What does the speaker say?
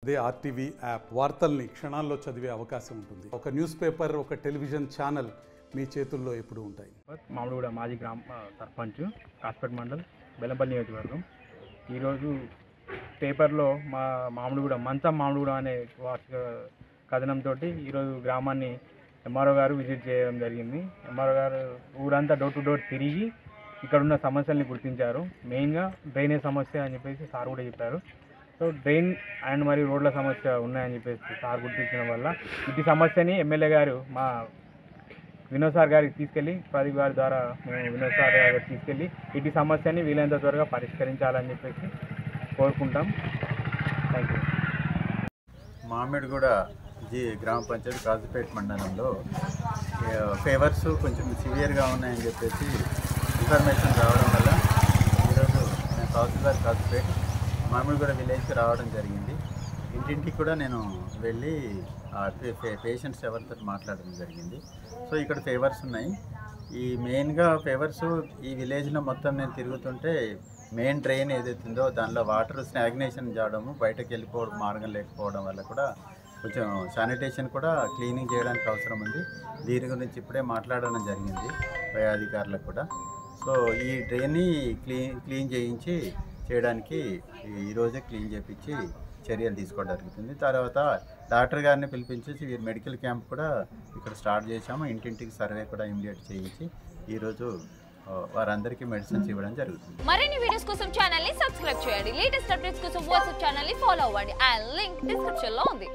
అదే RTV app వార్తల్ని క్షణాల్లో చదివే అవకాశం ఉంటుంది. ఒక న్యూస్ పేపర్, ఒక టెలివిజన్ ఛానల్ మీ చేతుల్లో ఎప్పుడూ ఉంటాయి. మామిడిగూడ మాజీ గ్రామ సర్పంచ్, కాస్పేట్ మండల్, బెల్లంపల్లి నియోజకవర్గం. ఈరోజు పేపర్లో మామిడిగూడ మంచం మామిడిగూడ అనే వార్షిక కథనంతో ఈరోజు గ్రామాన్ని ఎంఆర్ఓ గారు విజిట్ చేయడం జరిగింది. ఎంఆర్ఓ గారు ఊరంతా డోర్ టు డోర్ తిరిగి ఇక్కడున్న సమస్యల్ని గుర్తించారు. మెయిన్గా డ్రైనేజ్ సమస్య అని చెప్పేసి సార్ కూడా చెప్పారు. సో డ్రైన్ అండ్ మరియు రోడ్ల సమస్య ఉన్నాయని చెప్పేసి సార్ గుర్తించడం వల్ల ఇటు సమస్యని ఎమ్మెల్యే గారు మా వినోద్ సార్ గారికి తీసుకెళ్ళి, ప్రదీప్ గారి ద్వారా మేము వినోద్ సార్ గారికి తీసుకెళ్ళి ఇటు సమస్యని వీలైనంత త్వరగా పరిష్కరించాలని చెప్పేసి కోరుకుంటాం. Thank you. మామిడిగూడ గ్రామ పంచాయతీ కాజుపేట మండలంలో ఫేవర్స్ కొంచెం సివియర్గా ఉన్నాయని చెప్పేసి ఇన్ఫర్మేషన్ రావడం వల్ల ఈరోజు నేను తహసీల్దార్ కాజుపేట మామిడిగూడ విలేజ్కి రావడం జరిగింది. ఇంటింటికి కూడా నేను వెళ్ళి పేషెంట్స్ ఎవరితో మాట్లాడడం జరిగింది. సో ఇక్కడ ఫేవర్స్ ఉన్నాయి. ఈ మెయిన్గా ఫేవర్స్ ఈ విలేజ్లో మొత్తం నేను తిరుగుతుంటే మెయిన్ డ్రైన్ ఏదైతుందో దానిలో వాటర్ స్టాగ్నేషన్ చేయడము, బయటకు వెళ్ళిపోవడం మార్గం లేకపోవడం వల్ల కూడా కొంచెం శానిటేషన్ కూడా క్లీనింగ్ చేయడానికి అవసరం ఉంది. దీని గురించి ఇప్పుడే మాట్లాడడం జరిగింది పై అధికారులకు కూడా. సో ఈ డ్రైన్ని క్లీన్ చేయించి చేయడానికి ఈరోజే క్లీన్ చేయించి చర్యలు తీసుకోవడం జరుగుతుంది. తర్వాత డాక్టర్ గారిని పిలిపించేసి మెడికల్ క్యాంప్ కూడా ఇక్కడ స్టార్ట్ చేశాము. ఇంటింటికి సర్వే కూడా ఇమిడియట్ చేయించి ఈరోజు వారందరికీ మెడిసిన్స్ ఇవ్వడం జరుగుతుంది. మరిన్ని వీడియోస్ కోసం ఛానల్ ని సబ్స్క్రైబ్ చేయండి. లేటెస్ట్ అప్డేట్స్ కోసం వాట్సాప్ ఛానల్ ని ఫాలో అవ్వండి. ఆ లింక్ డిస్క్రిప్షన్ లో ఉంది.